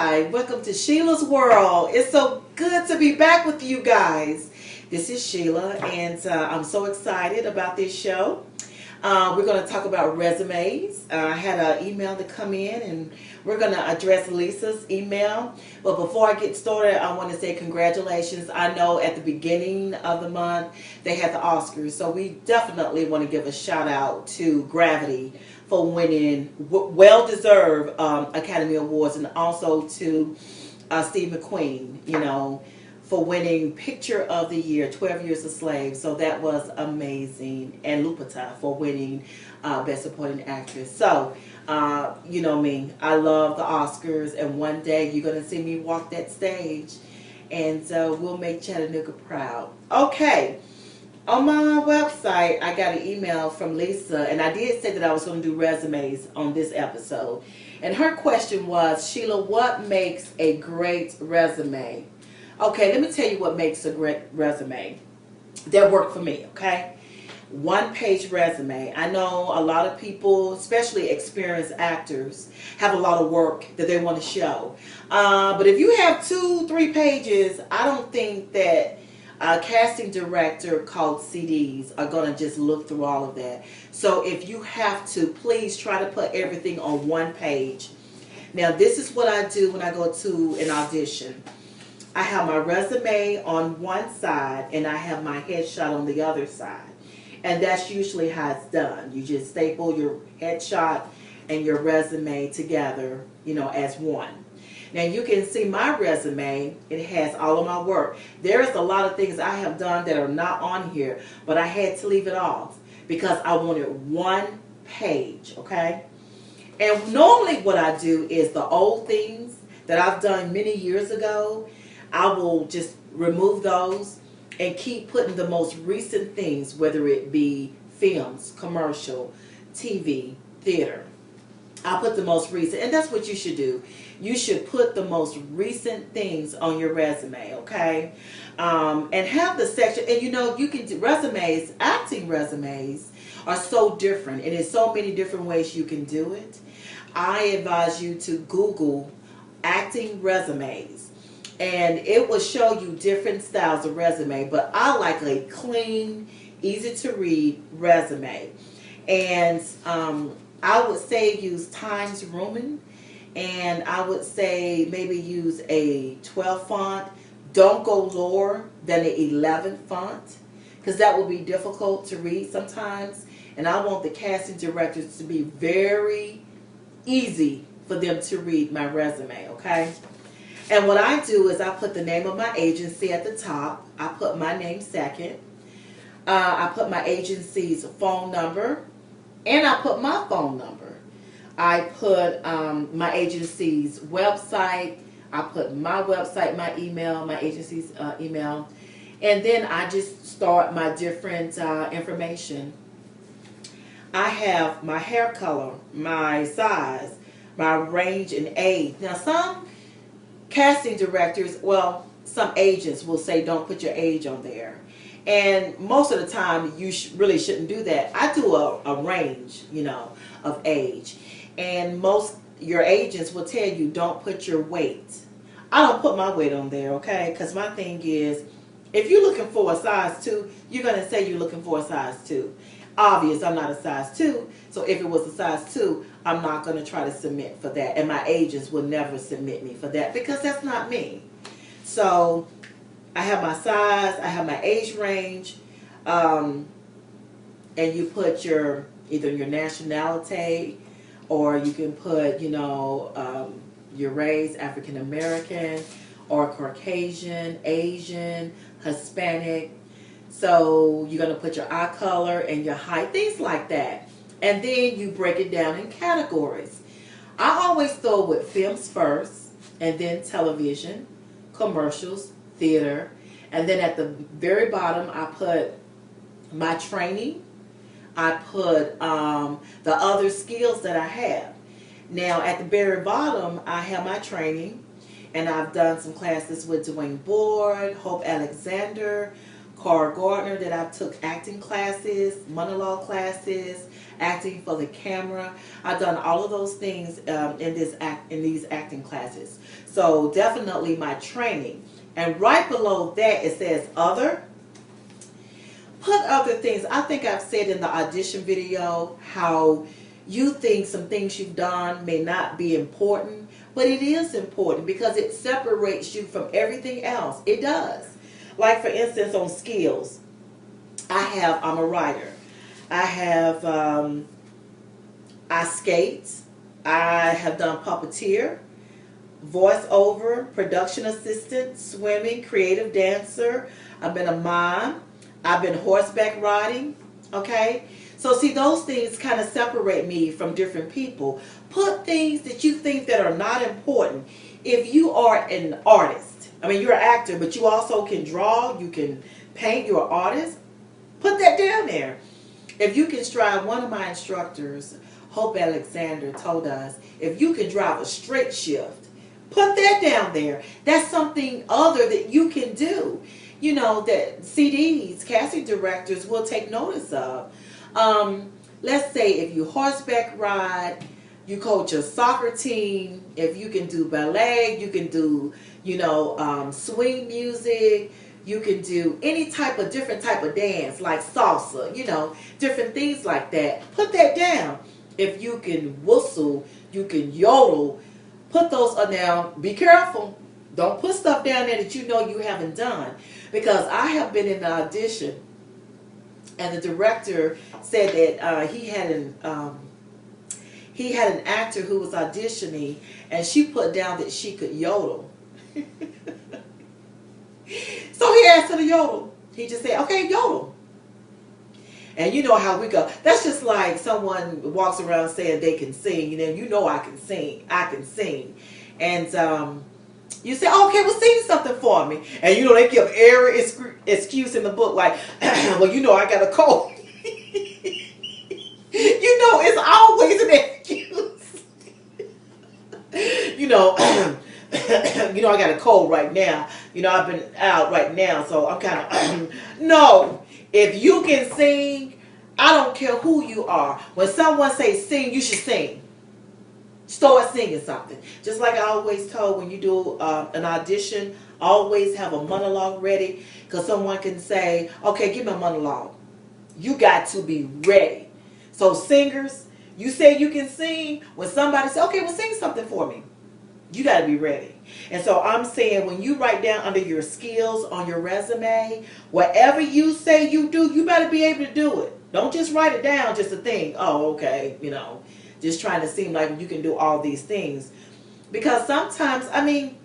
Hi, welcome to Sheila's World. It's so good to be back with you guys. This is Sheila, and I'm so excited about this show. We're going to talk about resumes. I had an email to come in, and we're going to address Lisa's email. But before I get started, I want to say congratulations. I know at the beginning of the month, they had the Oscars, so we definitely want to give a shout out to Gravity for winning well-deserved Academy Awards, and also to Steve McQueen, for winning Picture of the Year, 12 Years a Slave. So that was amazing. And Lupita for winning Best Supporting Actress. So, you know me, I love the Oscars, and one day you're going to see me walk that stage, and we'll make Chattanooga proud. Okay. On my website, I got an email from Lisa, and I did say that I was going to do resumes on this episode. And her question was, Sheila, what makes a great resume? Okay, let me tell you what makes a great resume. That worked for me, okay? One-page resume. I know a lot of people, especially experienced actors, have a lot of work that they want to show. But if you have 2-3 pages, I don't think that a casting director called CDs are going to just look through all of that. So if you have to, please try to put everything on one page. Now, this is what I do when I go to an audition. I have my resume on one side, and I have my headshot on the other side. And that's usually how it's done. You just staple your headshot and your resume together, as one. Now, you can see my resume. It has all of my work. There's a lot of things I have done that are not on here, but I had to leave it off because I wanted one page, okay? And normally what I do is the old things that I've done many years ago, I will just remove those and keep putting the most recent things, whether it be films, commercial, TV, theater. I'll put the most recent, and that's what you should do. You should put the most recent things on your resume, okay? And have the section, and you can do resumes, acting resumes are so different, and there's so many different ways you can do it. I advise you to Google acting resumes, and it will show you different styles of resume, but I like a clean, easy to read resume. And I would say use Times Roman, and I would say maybe use a 12 font. Don't go lower than the 11 font, because that will be difficult to read sometimes. And I want the casting directors to be very easy for them to read my resume, okay? And what I do is I put the name of my agency at the top. I put my name second. I put my agency's phone number. And I put my phone number. I put my agency's website. I put my website, my email, my agency's email. And then I just start my different information. I have my hair color, my size, my range and age. Now, some casting directors, some agents will say don't put your age on there. And most of the time, you really shouldn't do that. I do a range, of age. And your agents will tell you don't put your weight. I don't put my weight on there, okay? Because my thing is, if you're looking for a size 2, you're going to say you're looking for a size 2. Obvious, I'm not a size 2. So if it was a size 2, I'm not going to try to submit for that. And my agents will never submit me for that because that's not me. So I have my size, I have my age range, and you put either your nationality, or you can put, your race, African American, or Caucasian, Asian, Hispanic. So you're going to put your eye color and your height, things like that. And then you break it down in categories. I always go with films first, and then television, commercials, theater, and then at the very bottom I put my training. I put the other skills that I have. Now at the very bottom I have my training, and I've done some classes with Dwayne Board, Hope Alexander, Carl Gardner that I took acting classes, monologue classes, acting for the camera. I've done all of those things in these acting classes. So definitely my training. And right below that it says other. Put other things. I think I've said in the audition video how you think some things you've done may not be important, but it is important because it separates you from everything else. It does. Like for instance on skills, I'm a writer. I skate. I have done puppeteer, voiceover, production assistant, swimming, creative dancer. I've been a mom. I've been horseback riding. Okay? So see, those things kind of separate me from different people. Put things that you think that are not important. If you are an artist, I mean, you're an actor, but you also can draw, you can paint, you're an artist, put that down there. If you can stride, one of my instructors, Hope Alexander, told us, if you can drive a straight shift, put that down there. That's something other that you can do. You know, that CDs, casting directors will take notice of. Let's say if you horseback ride, you coach a soccer team, if you can do ballet, you can do, swing music, you can do any different type of dance like salsa, different things like that. Put that down. If you can whistle, you can yodel, put those on now. Be careful. Don't put stuff down there that you know you haven't done. Because I have been in the audition and the director said that he had an actor who was auditioning and she put down that she could yodel. So he asked her to yodel. He just said, okay, yodel. And you know how we go. That's just like someone walks around saying they can sing. You know I can sing. I can sing. And you say, okay, well, sing something for me. And they give every excuse in the book like, well, I got a cold. It's always an excuse. I got a cold right now. I've been out right now, so I'm kind of, no. If you can sing, I don't care who you are. When someone says sing, you should sing. Start singing something. Just like I always told, when you do an audition, always have a monologue ready, because someone can say, okay, give me a monologue. You got to be ready. So singers, you say you can sing. When somebody says, okay, well, sing something for me, you got to be ready. And so I'm saying, when you write down under your skills on your resume, whatever you say you do, you better be able to do it. Don't just write it down just to think, oh, okay, just trying to seem like you can do all these things. Because sometimes, and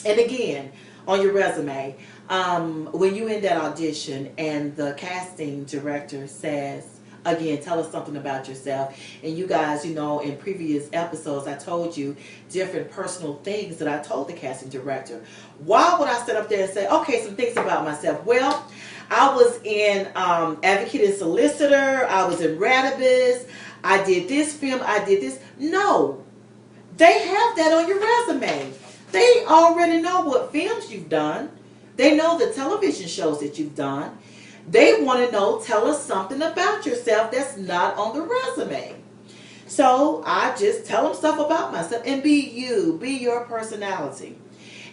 again, on your resume, when you're in that audition and the casting director says, again, tell us something about yourself. And you guys, in previous episodes, I told you different personal things that I told the casting director. Why would I sit up there and say, okay, some things about myself? Well, I was in Advocate and Solicitor. I was in Radibus. I did this film. I did this. No. They have that on your resume. They already know what films you've done. They know the television shows that you've done. They want to know, tell us something about yourself that's not on the resume. So I just tell them stuff about myself and be you. Be your personality.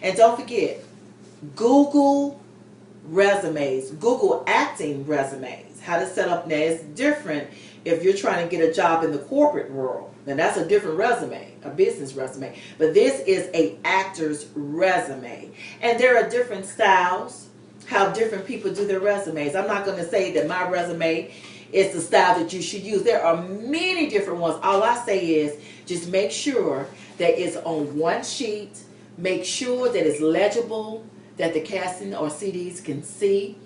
And don't forget, Google resumes. Google acting resumes. How to set up. Now, it's different if you're trying to get a job in the corporate world. Then that's a different resume, a business resume. But this is an actor's resume. And there are different styles, how different people do their resumes. I'm not going to say that my resume is the style that you should use. There are many different ones. All I say is just make sure that it's on one sheet. Make sure that it's legible, that the casting or CDs can see.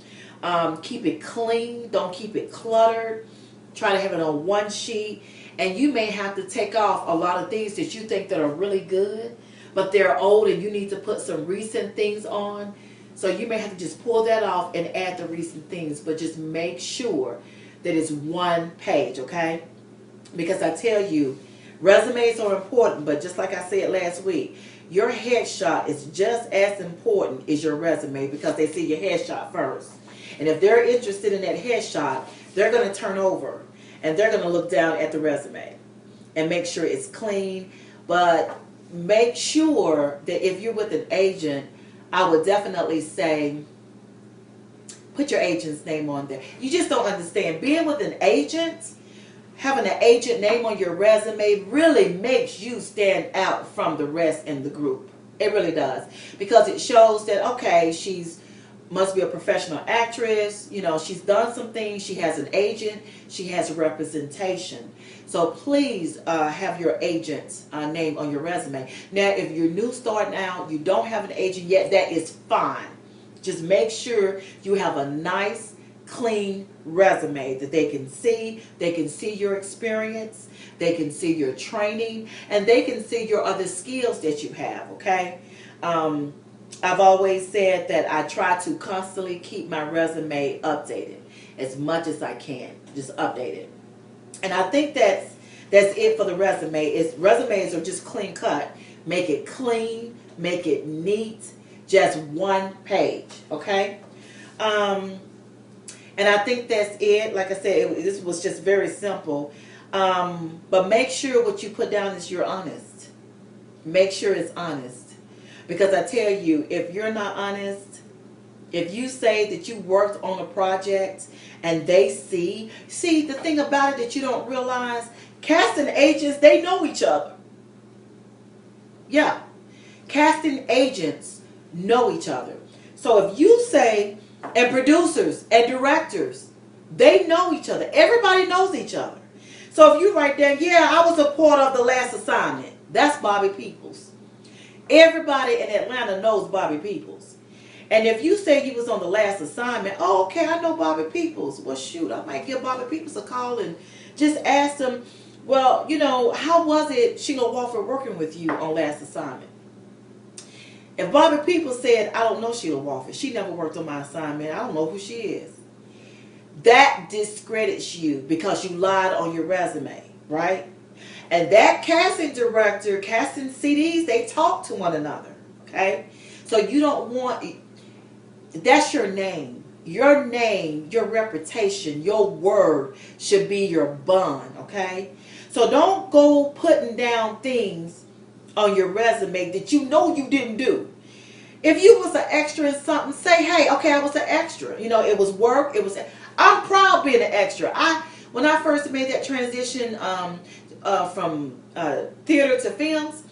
Keep it clean. Don't keep it cluttered. Try to have it on one sheet. And you may have to take off a lot of things that you think that are really good, but they're old and you need to put some recent things on. So you may have to just pull that off and add the recent things, but just make sure that it's one page, okay? Because I tell you, resumes are important, but just like I said last week, your headshot is just as important as your resume because they see your headshot first. And if they're interested in that headshot, they're going to turn over and they're going to look down at the resume and make sure it's clean. But make sure that if you're with an agent, I would definitely say put your agent's name on there. You just don't understand. Being with an agent, having an agent name on your resume really makes you stand out from the rest in the group. It really does. Because it shows that, okay, must be a professional actress. You know, she's done some things. She has an agent. She has a representation. So please have your agent's name on your resume. Now, if you're new starting out, you don't have an agent yet, that is fine. Just make sure you have a nice, clean resume that they can see. They can see your experience. They can see your training. And they can see your other skills that you have, okay? I've always said that I try to constantly keep my resume updated as much as I can. Just update it. And I think that's it for the resume. Resumes are just clean cut. Make it clean. Make it neat. Just one page, okay? And I think that's it. Like I said, this was just very simple. But make sure what you put down is you're honest. Make sure it's honest. Because I tell you, if you're not honest, if you say that you worked on a project and they see the thing about it that you don't realize, casting agents, they know each other. Yeah. Casting agents know each other. So if you say, and producers and directors, they know each other. Everybody knows each other. So if you write down, yeah, I was a part of The Last Assignment. That's Bobby Peoples. Everybody in Atlanta knows Bobby Peoples. And if you say you was on The Last Assignment, oh, okay, I know Bobby Peoples. Well, shoot, I might give Bobby Peoples a call and just ask them, well, you know, how was it, Shelia Wofford, working with you on Last Assignment? If Bobby Peoples said, I don't know Shelia Wofford, she never worked on my assignment, I don't know who she is, that discredits you because you lied on your resume, right? And that casting director, casting CDs, they talk to one another, okay? So you don't want, that's your name. Your name, your reputation, your word should be your bond, okay? So don't go putting down things on your resume that you know you didn't do. If you was an extra in something, say, hey, okay, I was an extra. You know, it was work. I'm proud being an extra. When I first made that transition from theater to films,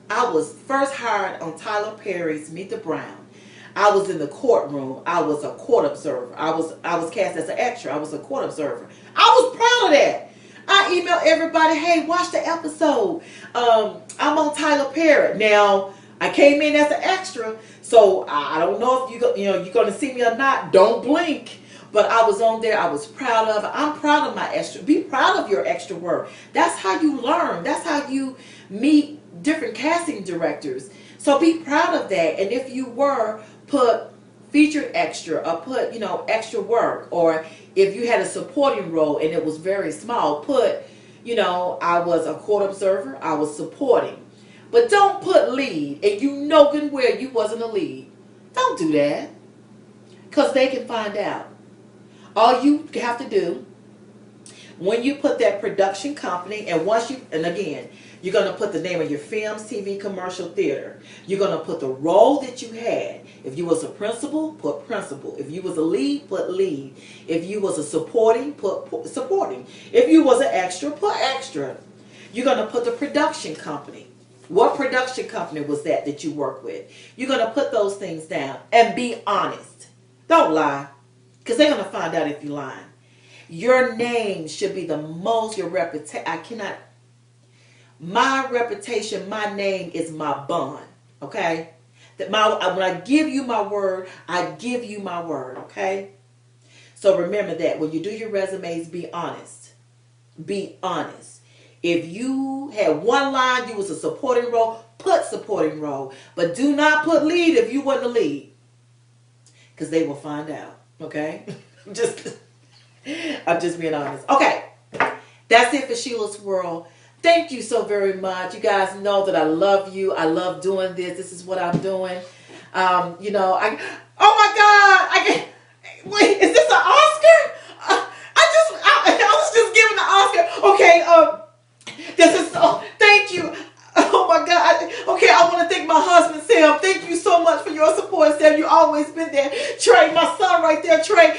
I was first hired on Tyler Perry's Meet the Brown. I was in the courtroom. I was a court observer. I was cast as an extra. I was a court observer. I was proud of that. I emailed everybody, hey, watch the episode. I'm on Tyler Perry. Now, I came in as an extra, so I don't know if you're going to see me or not. Don't blink. But I was on there. I was proud of it. I'm proud of my extra. Be proud of your extra work. That's how you learn. That's how you meet different casting directors. So be proud of that. And if you were, put featured extra or put, extra work. Or if you had a supporting role and it was very small, put, I was a court observer. I was supporting. But don't put lead and you know good and well you wasn't a lead. Don't do that. Because they can find out. All you have to do, when you put that production company, and again, you're going to put the name of your films, TV, commercial, theater. You're going to put the role that you had. If you was a principal, put principal. If you was a lead, put lead. If you was a supporting, put supporting. If you was an extra, put extra. You're going to put the production company. What production company was that you work with? You're going to put those things down and be honest. Don't lie. Because they're going to find out if you're lying. Your name should be the most, your reputation. My reputation, my name is my bond. Okay? When I give you my word, I give you my word. Okay? So remember that. When you do your resumes, be honest. Be honest. If you had one line, you was a supporting role, put supporting role. But do not put lead if you wasn't a lead. Because they will find out. Okay? I'm just being honest. Okay. That's it for Sheila's World. Thank you so very much. You guys know that I love you. I love doing this. This is what I'm doing. Oh my God. Wait, is this an Oscar? I was just giving the Oscar. Okay, this is so, thank you. Oh my God. Okay, I want to thank my husband, Sam. Thank you so much for your support, Sam. You always been there. Trey, my son right there. Trey,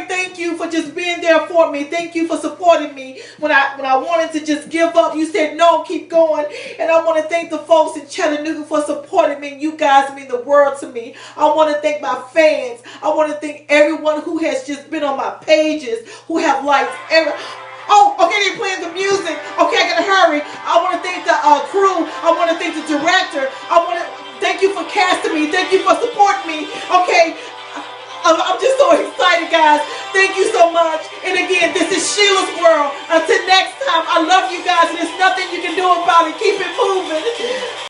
thank you for just being there for me. Thank you for supporting me. When I wanted to just give up, you said, no, keep going. And I want to thank the folks in Chattanooga for supporting me. You guys mean the world to me. I want to thank my fans. I want to thank everyone who has just been on my pages, who have liked Oh, okay, they're playing the music. Okay, I gotta hurry. I want to thank the crew. I want to thank the director. I want to thank you for casting me. Thank you for supporting me. Okay, I'm just so excited, guys. Thank you so much. And again, this is Sheila's World. Until next time, I love you guys, and there's nothing you can do about it. Keep it moving.